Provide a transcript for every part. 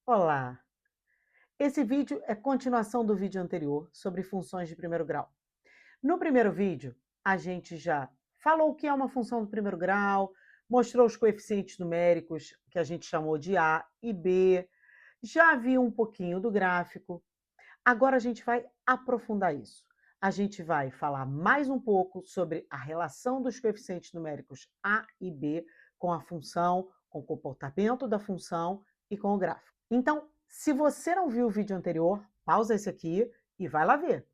Olá! Esse vídeo é continuação do vídeo anterior sobre funções de primeiro grau. No primeiro vídeo, a gente já falou o que é uma função do primeiro grau, mostrou os coeficientes numéricos, que a gente chamou de A e B, já viu um pouquinho do gráfico. Agora a gente vai aprofundar isso. A gente vai falar mais um pouco sobre a relação dos coeficientes numéricos A e B com a função, com o comportamento da função e com o gráfico. Então, se você não viu o vídeo anterior, pausa esse aqui e vai lá ver.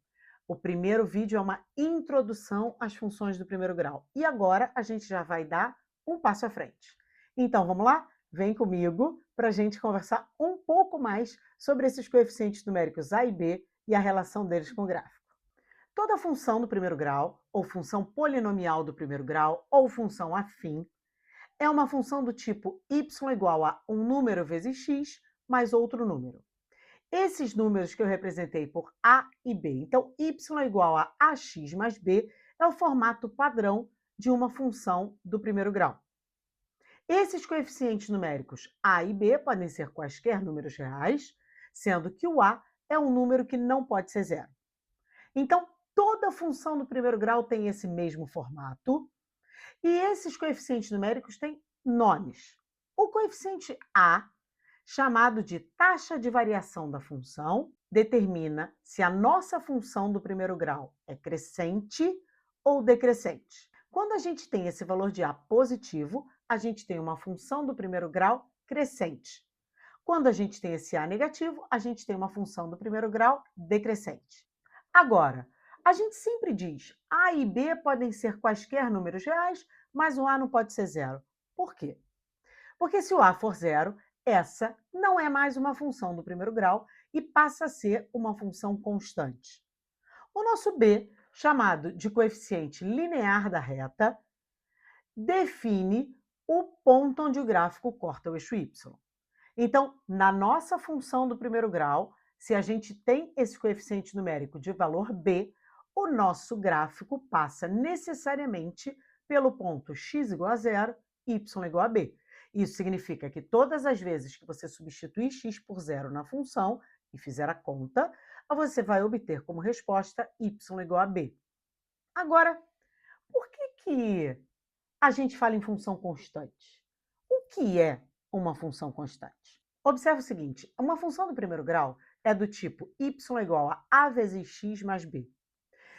O primeiro vídeo é uma introdução às funções do primeiro grau. E agora a gente já vai dar um passo à frente. Então, vamos lá? Vem comigo para a gente conversar um pouco mais sobre esses coeficientes numéricos A e B e a relação deles com o gráfico. Toda função do primeiro grau, ou função polinomial do primeiro grau, ou função afim, é uma função do tipo y igual a um número vezes x mais outro número. Esses números que eu representei por A e B, então y igual a ax mais b, é o formato padrão de uma função do primeiro grau. Esses coeficientes numéricos A e B podem ser quaisquer números reais, sendo que o A é um número que não pode ser zero. Então, toda função do primeiro grau tem esse mesmo formato, e esses coeficientes numéricos têm nomes. O coeficiente A, chamado de taxa de variação da função, determina se a nossa função do primeiro grau é crescente ou decrescente. Quando a gente tem esse valor de A positivo, a gente tem uma função do primeiro grau crescente. Quando a gente tem esse A negativo, a gente tem uma função do primeiro grau decrescente. Agora, a gente sempre diz A e B podem ser quaisquer números reais, mas o A não pode ser zero. Por quê? Porque se o A for zero, essa não é mais uma função do primeiro grau e passa a ser uma função constante. O nosso B, chamado de coeficiente linear da reta, define o ponto onde o gráfico corta o eixo y. Então, na nossa função do primeiro grau, se a gente tem esse coeficiente numérico de valor b, o nosso gráfico passa necessariamente pelo ponto x igual a zero, y igual a b. Isso significa que todas as vezes que você substituir x por zero na função e fizer a conta, você vai obter como resposta y igual a b. Agora, por que a gente fala em função constante? O que é uma função constante? Observe o seguinte, uma função do primeiro grau é do tipo y igual a a vezes x mais b.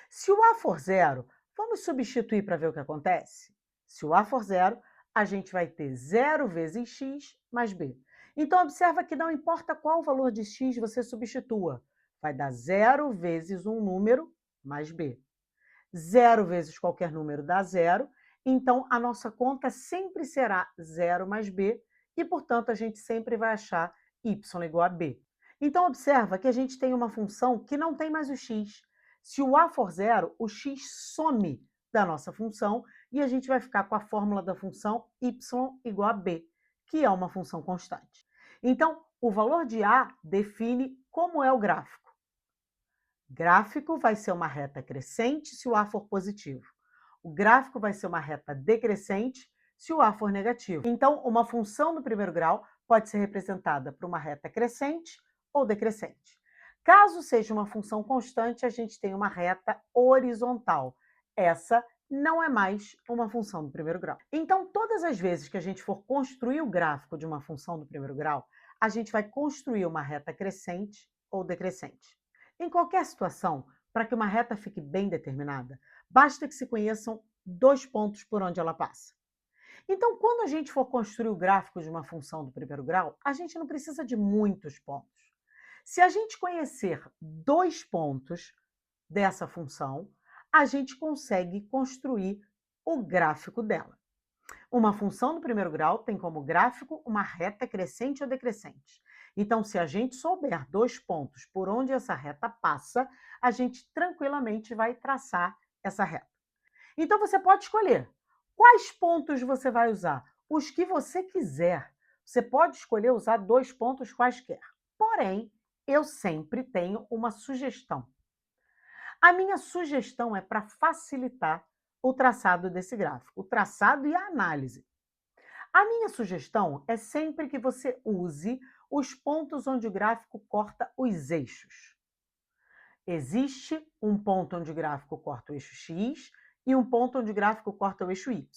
Se o a for zero, vamos substituir para ver o que acontece? Se o a for zero, a gente vai ter 0 vezes x mais b. Então, observa que não importa qual valor de x você substitua, vai dar 0 vezes um número mais b. 0 vezes qualquer número dá zero, então a nossa conta sempre será 0 mais b, e, portanto, a gente sempre vai achar y igual a b. Então, observa que a gente tem uma função que não tem mais o x. Se o a for zero, o x some da nossa função e a gente vai ficar com a fórmula da função y igual a b, que é uma função constante. Então, o valor de a define como é o gráfico. Gráfico vai ser uma reta crescente se o A for positivo. O gráfico vai ser uma reta decrescente se o A for negativo. Então, uma função do primeiro grau pode ser representada por uma reta crescente ou decrescente. Caso seja uma função constante, a gente tem uma reta horizontal. Essa não é mais uma função do primeiro grau. Então, todas as vezes que a gente for construir o gráfico de uma função do primeiro grau, a gente vai construir uma reta crescente ou decrescente. Em qualquer situação, para que uma reta fique bem determinada, basta que se conheçam dois pontos por onde ela passa. Então, quando a gente for construir o gráfico de uma função do primeiro grau, a gente não precisa de muitos pontos. Se a gente conhecer dois pontos dessa função, a gente consegue construir o gráfico dela. Uma função do primeiro grau tem como gráfico uma reta crescente ou decrescente. Então, se a gente souber dois pontos por onde essa reta passa, a gente tranquilamente vai traçar essa reta. Então, você pode escolher quais pontos você vai usar, os que você quiser. Você pode escolher usar dois pontos quaisquer. Porém, eu sempre tenho uma sugestão. A minha sugestão é para facilitar o traçado desse gráfico, o traçado e a análise. A minha sugestão é sempre que você use os pontos onde o gráfico corta os eixos. Existe um ponto onde o gráfico corta o eixo X e um ponto onde o gráfico corta o eixo Y.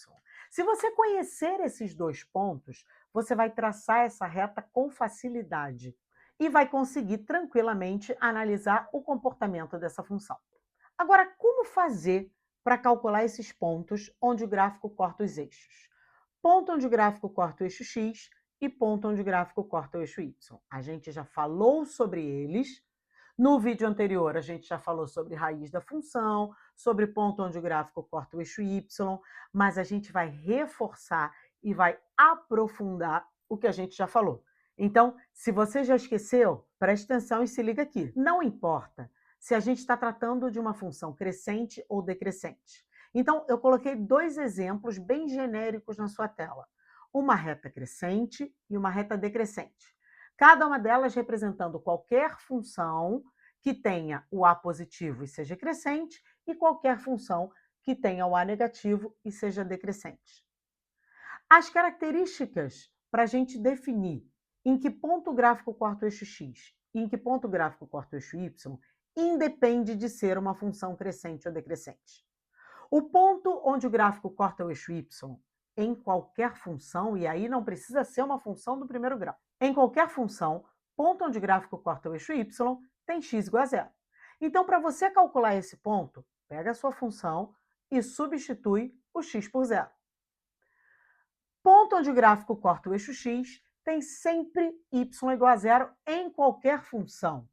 Se você conhecer esses dois pontos, você vai traçar essa reta com facilidade e vai conseguir tranquilamente analisar o comportamento dessa função. Agora, como fazer para calcular esses pontos onde o gráfico corta os eixos? Ponto onde o gráfico corta o eixo X e ponto onde o gráfico corta o eixo Y. A gente já falou sobre eles. No vídeo anterior, a gente já falou sobre raiz da função, sobre ponto onde o gráfico corta o eixo y, mas a gente vai reforçar e vai aprofundar o que a gente já falou. Então, se você já esqueceu, preste atenção e se liga aqui. Não importa se a gente está tratando de uma função crescente ou decrescente. Então, eu coloquei dois exemplos bem genéricos na sua tela. Uma reta crescente e uma reta decrescente. Cada uma delas representando qualquer função que tenha o a positivo e seja crescente, e qualquer função que tenha o a negativo e seja decrescente. As características para a gente definir em que ponto o gráfico corta o eixo x e em que ponto o gráfico corta o eixo y, independe de ser uma função crescente ou decrescente. O ponto onde o gráfico corta o eixo y em qualquer função, e aí não precisa ser uma função do primeiro grau, em qualquer função, ponto onde o gráfico corta o eixo y tem x igual a zero. Então, para você calcular esse ponto, pega a sua função e substitui o x por zero. Ponto onde o gráfico corta o eixo x tem sempre y igual a zero em qualquer função.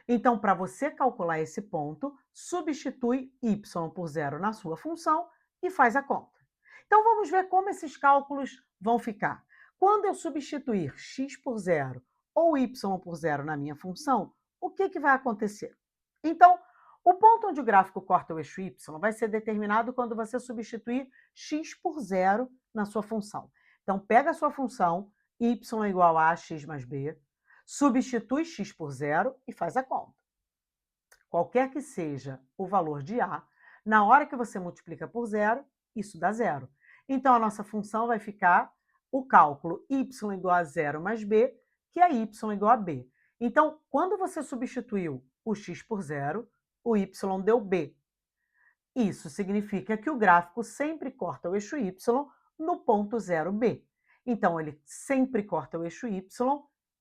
Então, para você calcular esse ponto, substitui y por zero na sua função e faz a conta. Então, vamos ver como esses cálculos vão ficar. Quando eu substituir x por zero ou y por zero na minha função, o que vai acontecer? Então, o ponto onde o gráfico corta o eixo y vai ser determinado quando você substituir x por zero na sua função. Então, pega a sua função, y igual a x mais b, substitui x por zero e faz a conta. Qualquer que seja o valor de a, na hora que você multiplica por zero, isso dá zero. Então, a nossa função vai ficar o cálculo y igual a zero mais b, que é y igual a b. Então, quando você substituiu o x por zero, o y deu b. Isso significa que o gráfico sempre corta o eixo y no ponto 0b. Então, ele sempre corta o eixo y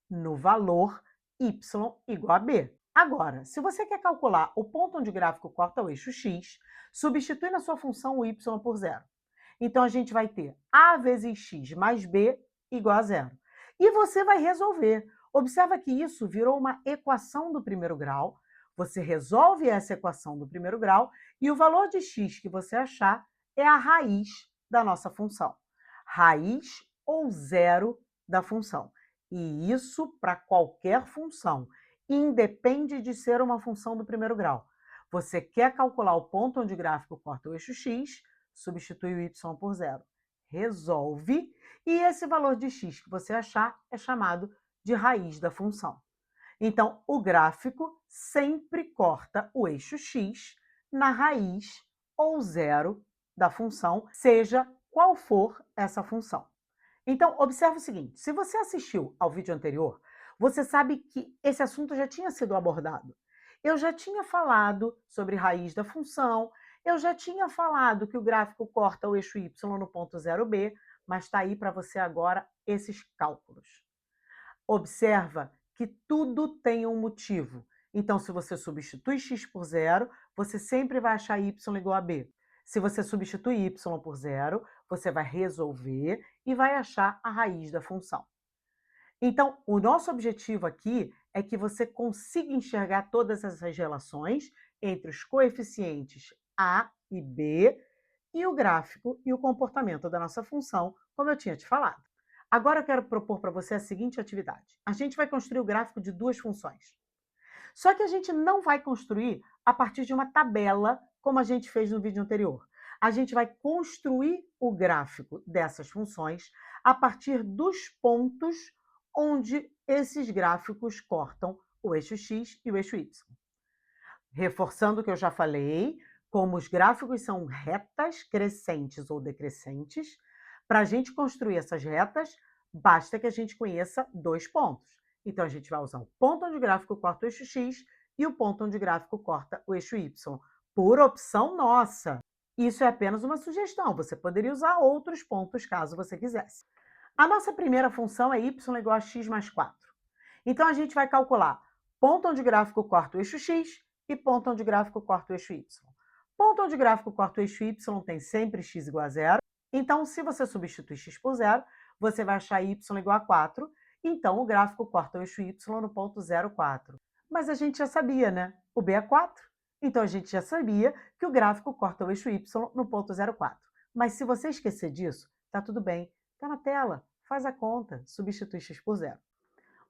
no valor y igual a b. Agora, se você quer calcular o ponto onde o gráfico corta o eixo x, substitui na sua função o y por zero. Então, a gente vai ter a vezes x mais b igual a zero. E você vai resolver. Observa que isso virou uma equação do primeiro grau. Você resolve essa equação do primeiro grau e o valor de x que você achar é a raiz da nossa função. Raiz ou zero da função. E isso para qualquer função. Independe de ser uma função do primeiro grau. Você quer calcular o ponto onde o gráfico corta o eixo x, substitui o y por zero. Resolve, e esse valor de x que você achar é chamado de raiz da função. Então, o gráfico sempre corta o eixo x na raiz ou zero da função, seja qual for essa função. Então, observe o seguinte, se você assistiu ao vídeo anterior, você sabe que esse assunto já tinha sido abordado. Eu já tinha falado sobre raiz da função, eu já tinha falado que o gráfico corta o eixo y no ponto 0b, mas está aí para você agora esses cálculos. Observa que tudo tem um motivo. Então, se você substitui x por zero, você sempre vai achar y igual a b. Se você substitui y por zero, você vai resolver e vai achar a raiz da função. Então, o nosso objetivo aqui é que você consiga enxergar todas essas relações entre os coeficientes a e b e o gráfico e o comportamento da nossa função, como eu tinha te falado. Agora eu quero propor para você a seguinte atividade. A gente vai construir o gráfico de duas funções. Só que a gente não vai construir a partir de uma tabela, como a gente fez no vídeo anterior. A gente vai construir o gráfico dessas funções a partir dos pontos onde esses gráficos cortam o eixo x e o eixo y. Reforçando o que eu já falei, como os gráficos são retas crescentes ou decrescentes, Para a gente construir essas retas, basta que a gente conheça dois pontos. Então, a gente vai usar o ponto onde o gráfico corta o eixo x e o ponto onde o gráfico corta o eixo y, por opção nossa. Isso é apenas uma sugestão, você poderia usar outros pontos caso você quisesse. A nossa primeira função é y igual a x mais 4. Então, a gente vai calcular ponto onde o gráfico corta o eixo x e ponto onde o gráfico corta o eixo y. Ponto onde o gráfico corta o eixo y tem sempre x igual a zero. Então, se você substituir x por zero, você vai achar y igual a 4. Então, o gráfico corta o eixo y no ponto 0, 4. Mas a gente já sabia, né? O b é 4. Então, a gente já sabia que o gráfico corta o eixo y no ponto 0, 4. Mas se você esquecer disso, tá tudo bem. Tá na tela. Faz a conta. Substitui x por zero.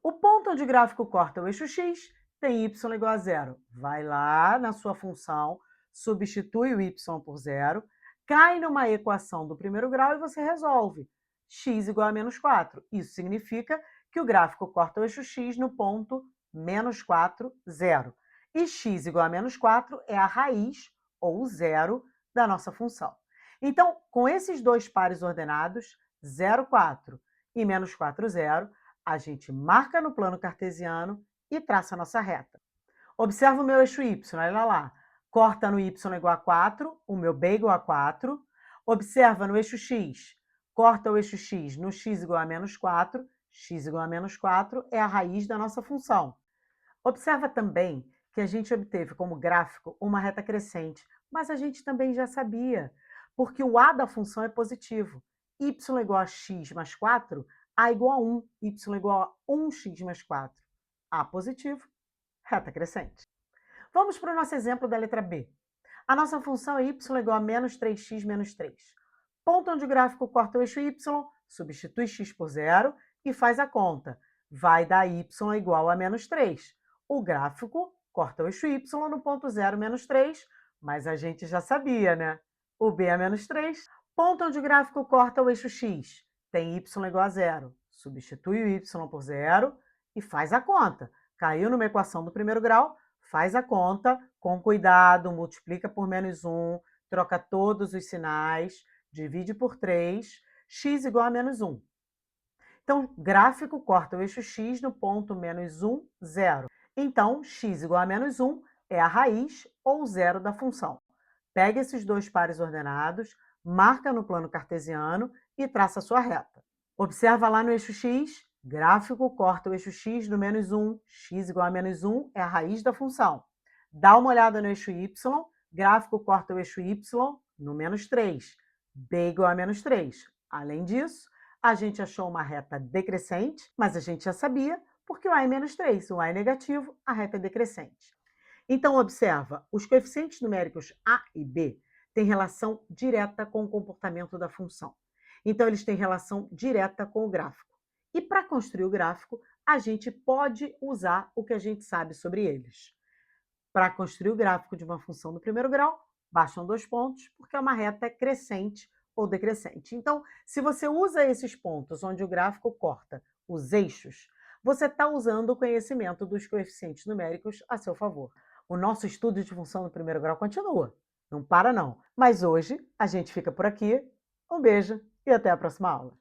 O ponto onde o gráfico corta o eixo x tem y igual a zero. Vai lá na sua função, substitui o y por zero, cai numa equação do primeiro grau e você resolve. X igual a menos 4. Isso significa que o gráfico corta o eixo x no ponto menos 4, 0. E x igual a menos 4 é a raiz, ou zero, da nossa função. Então, com esses dois pares ordenados, 0, 4 e menos 4, 0, a gente marca no plano cartesiano e traça a nossa reta. Observa o meu eixo y, olha lá. Corta no y igual a 4, o meu b igual a 4. Observa no eixo x, corta o eixo x no x igual a menos 4. X igual a menos 4 é a raiz da nossa função. Observa também que a gente obteve como gráfico uma reta crescente, mas a gente também já sabia, porque o a da função é positivo. Y igual a x mais 4, a igual a 1, y igual a 1x mais 4. A positivo, reta crescente. Vamos para o nosso exemplo da letra B. A nossa função é y igual a menos 3x menos 3. Ponto onde o gráfico corta o eixo y, substitui x por zero e faz a conta. Vai dar y igual a menos 3. O gráfico corta o eixo y no ponto 0, menos 3, mas a gente já sabia, né? O b é menos 3. Ponto onde o gráfico corta o eixo x, tem y igual a zero. Substitui o y por zero e faz a conta. Caiu numa equação do primeiro grau, faz a conta, com cuidado, multiplica por menos 1, troca todos os sinais, divide por 3, x igual a menos 1. Então, gráfico corta o eixo x no ponto menos 1, 0. Então, x igual a menos 1 é a raiz ou zero da função. Pega esses dois pares ordenados, marca no plano cartesiano e traça a sua reta. Observa lá no eixo x, gráfico corta o eixo x no menos 1, x igual a menos 1 é a raiz da função. Dá uma olhada no eixo y, gráfico corta o eixo y no menos 3, b igual a menos 3. Além disso, a gente achou uma reta decrescente, mas a gente já sabia, porque o a é menos 3, o a é negativo, a reta é decrescente. Então, observa, os coeficientes numéricos a e b têm relação direta com o comportamento da função. Então, eles têm relação direta com o gráfico. E para construir o gráfico, a gente pode usar o que a gente sabe sobre eles. Para construir o gráfico de uma função do primeiro grau, bastam dois pontos, porque é uma reta crescente ou decrescente. Então, se você usa esses pontos onde o gráfico corta os eixos, você está usando o conhecimento dos coeficientes numéricos a seu favor. O nosso estudo de função do primeiro grau continua. Não para não. Mas hoje a gente fica por aqui. Um beijo e até a próxima aula.